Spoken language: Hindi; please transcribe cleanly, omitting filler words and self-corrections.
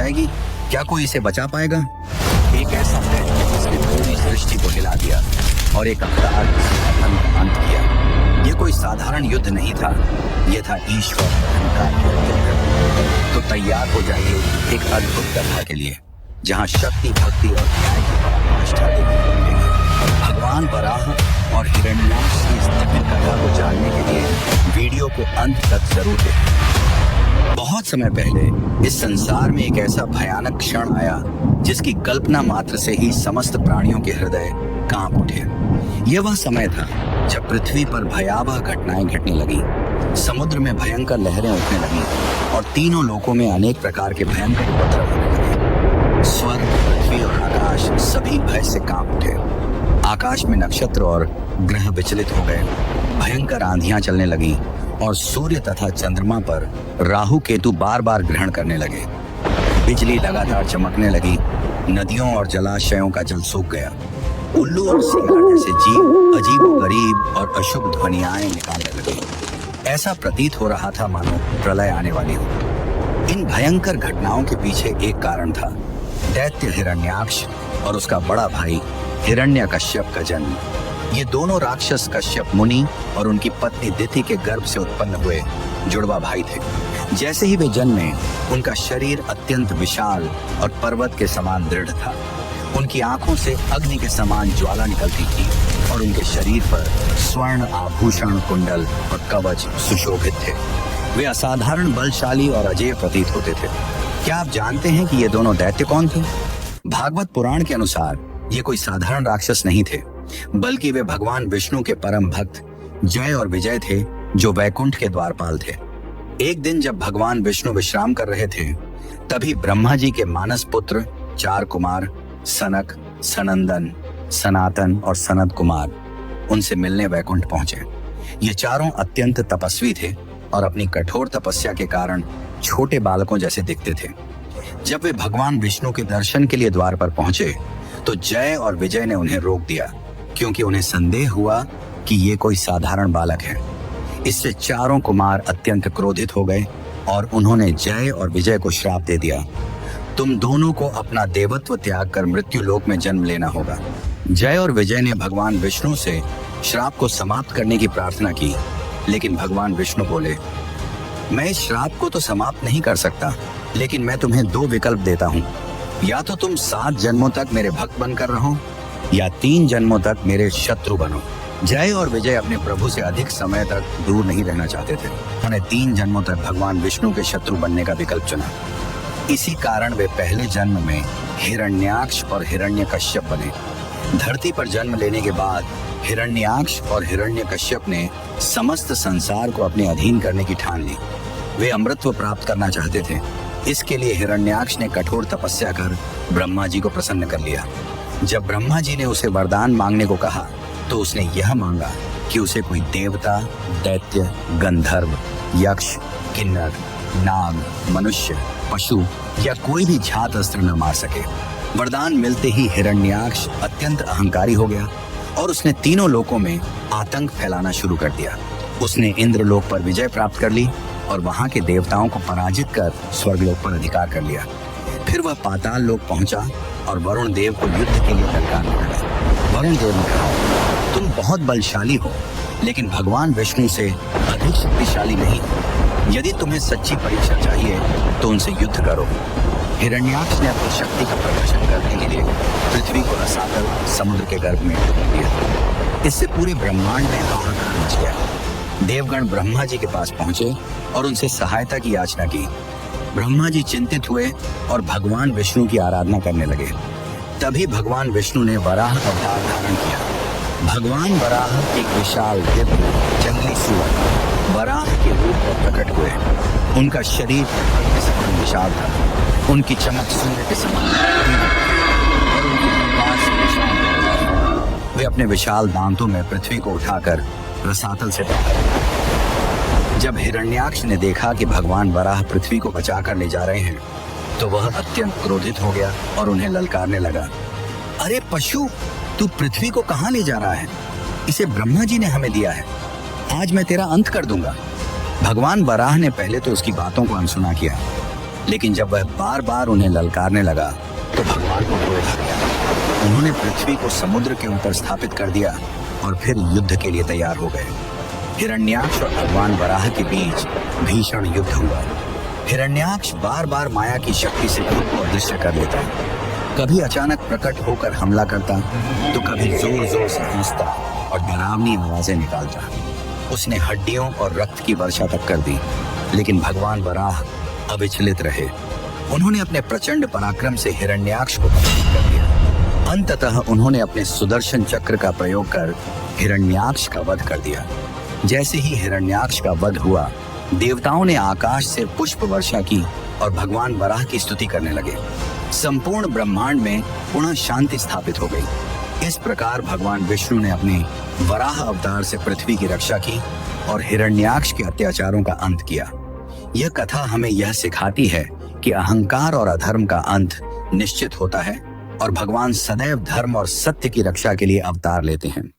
जाएगी? क्या कोई इसे बचा पाएगा? एक ऐसा है जिसने पूरी सृष्टि को हिला दिया और एक अवतार का अंत किया। यह कोई साधारण युद्ध नहीं था, यह था ईश्वर अहंकार का युद्ध। तो तैयार हो जाइए एक अद्भुत कथा के लिए, जहां शक्ति, भक्ति और न्याय की पराकाष्ठा देखने को मिलेगी। भगवान वराह और हिरण्याक्ष की इस दिव्य कथा को जानने के लिए वीडियो को अंत तक जरूर देखें। बहुत समय पहले इस संसार में एक ऐसा भयानक क्षण आया जिसकी कल्पना मात्र से ही समस्त प्राणियों के हृदय कांप उठे। यह वह समय था जब पृथ्वी पर भयावह घटनाएं घटने लगी, समुद्र में भयंकर लहरें उठने लगी और तीनों लोकों में अनेक प्रकार के भयंकर उपद्रव होने लगे। स्वर्ग, पृथ्वी और आकाश सभी भय से कांप उठे। आकाश में नक्षत्र और ग्रह विचलित हो गए, भयंकर आंधियां चलने लगी और सूर्य तथा चंद्रमा पर राहु केतु बार बार ग्रहण करने लगे। बिजली लगातार चमकने लगी, नदियों और जलाशयों का जल सूख गया। उल्लू और सिंह जैसे जीव अजीब और अशुभ ध्वनियाएं निकालने लगे। ऐसा प्रतीत हो रहा था मानो प्रलय आने वाली हो। इन भयंकर घटनाओं के पीछे एक कारण था, दैत्य हिरण्याक्ष और उसका बड़ा भाई हिरण्यकश्यप का जन्म। ये दोनों राक्षस कश्यप मुनि और उनकी पत्नी दिति के गर्भ से उत्पन्न हुए जुड़वा भाई थे। जैसे ही वे जन्मे, उनका शरीर अत्यंत विशाल और पर्वत के समान दृढ़ था। उनकी आंखों से अग्नि के समान ज्वाला निकलती थी और उनके शरीर पर स्वर्ण आभूषण, कुंडल और कवच सुशोभित थे। वे असाधारण बलशाली और अजेय प्रतीत होते थे। क्या आप जानते हैं कि ये दोनों दैत्य कौन थे? भागवत पुराण के अनुसार ये कोई साधारण राक्षस नहीं थे, बल्कि वे भगवान विष्णु के परम भक्त जय और विजय थे, जो वैकुंठ के द्वारपाल थे। एक दिन जब भगवान विष्णु विश्राम कर रहे थे, तभी ब्रह्मा जी के मानस पुत्र 4 कुमार सनक, सनंदन, सनातन और सनत कुमार उनसे मिलने वैकुंठ पहुंचे। ये चारों अत्यंत तपस्वी थे और अपनी कठोर तपस्या के कारण छोटे बालकों जैसे दिखते थे। जब वे भगवान विष्णु के दर्शन के लिए द्वार पर पहुंचे, तो जय और विजय ने उन्हें रोक दिया, क्योंकि उन्हें संदेह हुआ कि ये कोई साधारण बालक है। इससे चारों कुमार अत्यंत क्रोधित हो गए और उन्होंने जय और विजय को श्राप दे दिया, तुम दोनों को अपना देवत्व त्याग कर मृत्यु लोक में जन्म लेना होगा। जय और विजय ने भगवान विष्णु से श्राप को समाप्त करने की प्रार्थना की, लेकिन भगवान विष्णु बोले, मैं इस श्राप को तो समाप्त नहीं कर सकता, लेकिन मैं तुम्हें 2 विकल्प देता हूँ। या तो तुम 7 जन्मों तक मेरे भक्त बनकर रहो, या 3 जन्मों तक मेरे शत्रु बनो। जय और विजय अपने प्रभु से अधिक समय तक दूर नहीं रहना चाहते थे। उन्होंने 3 जन्मों तक भगवान विष्णु के शत्रु बनने का विकल्प चुना। इसी कारण वे पहले जन्म में हिरण्याक्ष और हिरण्यकश्यप बने। धरती पर जन्म लेने के बाद हिरण्याक्ष और हिरण्यकश्यप ने समस्त संसार को अपने अधीन करने की ठान ली। वे अमृतत्व प्राप्त करना चाहते थे। इसके लिए हिरण्याक्ष ने कठोर तपस्या कर ब्रह्मा जी को प्रसन्न कर लिया। जब ब्रह्मा जी ने उसे वरदान मांगने को कहा, तो उसने यह मांगा कि उसे कोई देवता, दैत्य, गंधर्व, यक्ष, किन्नर, नाग, मनुष्य, पशु या कोई भी घात अस्त्र न मार सके। वरदान मिलते ही हिरण्याक्ष अत्यंत अहंकारी हो गया और उसने तीनों लोकों में आतंक फैलाना शुरू कर दिया। उसने इंद्रलोक पर विजय प्राप्त कर ली और वहां के देवताओं को पराजित कर स्वर्गलोक पर अधिकार कर लिया। फिर वह पाताल लोक पहुंचा और वरुण देव को युद्ध के लिए ललकारने लगा। वरुण देव ने कहा, तुम बहुत बलशाली हो, लेकिन भगवान विष्णु से अधिक शक्तिशाली नहीं। यदि तुम्हें सच्ची परीक्षा चाहिए तो उनसे युद्ध करो। हिरण्याक्ष ने अपनी शक्ति का प्रदर्शन करने के लिए पृथ्वी को रसातल समुद्र के गर्भ में डाल दिया। इससे पूरे ब्रह्मांड में हाहाकार मच गया। देवगण ब्रह्मा जी के पास पहुंचे और उनसे सहायता की याचना की। ब्रह्मा जी चिंतित हुए और भगवान विष्णु की आराधना करने लगे। तभी भगवान विष्णु ने वराह अवतार धारण किया। भगवान वराह एक विशाल दिव्य जंगली सूअर वराह के रूप में प्रकट हुए। उनका शरीर के समान विशाल था, उनकी चमक सूर्य के समान और उनकी प्रकाश विशाल। वे अपने विशाल दांतों में पृथ्वी को उठाकर रसातल से टकराए। जब हिरण्याक्ष ने देखा कि भगवान वराह पृथ्वी को बचाकर ले जा रहे हैं, तो वह अत्यंत क्रोधित हो गया और उन्हें ललकारने लगा, अरे पशु, तू पृथ्वी को कहाँ ले जा रहा है? इसे ब्रह्मा जी ने हमें दिया है। आज मैं तेरा अंत कर दूंगा। भगवान वराह ने पहले तो उसकी बातों को अनसुना किया, लेकिन जब वह बार बार उन्हें ललकारने लगा तो भगवान को क्रोध आ गया। उन्होंने पृथ्वी को समुद्र के ऊपर स्थापित कर दिया और फिर युद्ध के लिए तैयार हो गए। हिरण्याक्ष और भगवान वराह के बीच भीषण युद्ध हुआ। हिरण्याक्ष बार बार माया की शक्ति से खुद को अदृश्य कर लेता, कभी अचानक प्रकट होकर हमला करता तो कभी जोर जोर से हंसता और डरावनी आवाजें निकालता। उसने हड्डियों और रक्त की वर्षा तक कर दी, लेकिन भगवान वराह अविचलित रहे। उन्होंने अपने प्रचंड पराक्रम से हिरण्याक्ष को पराजित कर दिया। अंततः उन्होंने अपने सुदर्शन चक्र का प्रयोग कर हिरण्याक्ष का वध कर दिया। जैसे ही हिरण्याक्ष का वध हुआ, देवताओं ने आकाश से पुष्प वर्षा की और भगवान वराह की स्तुति करने लगे। संपूर्ण ब्रह्मांड में पुनः शांति स्थापित हो गई। इस प्रकार भगवान विष्णु ने अपने वराह अवतार से पृथ्वी की रक्षा की और हिरण्याक्ष के अत्याचारों का अंत किया। यह कथा हमें यह सिखाती है कि अहंकार और अधर्म का अंत निश्चित होता है और भगवान सदैव धर्म और सत्य की रक्षा के लिए अवतार लेते हैं।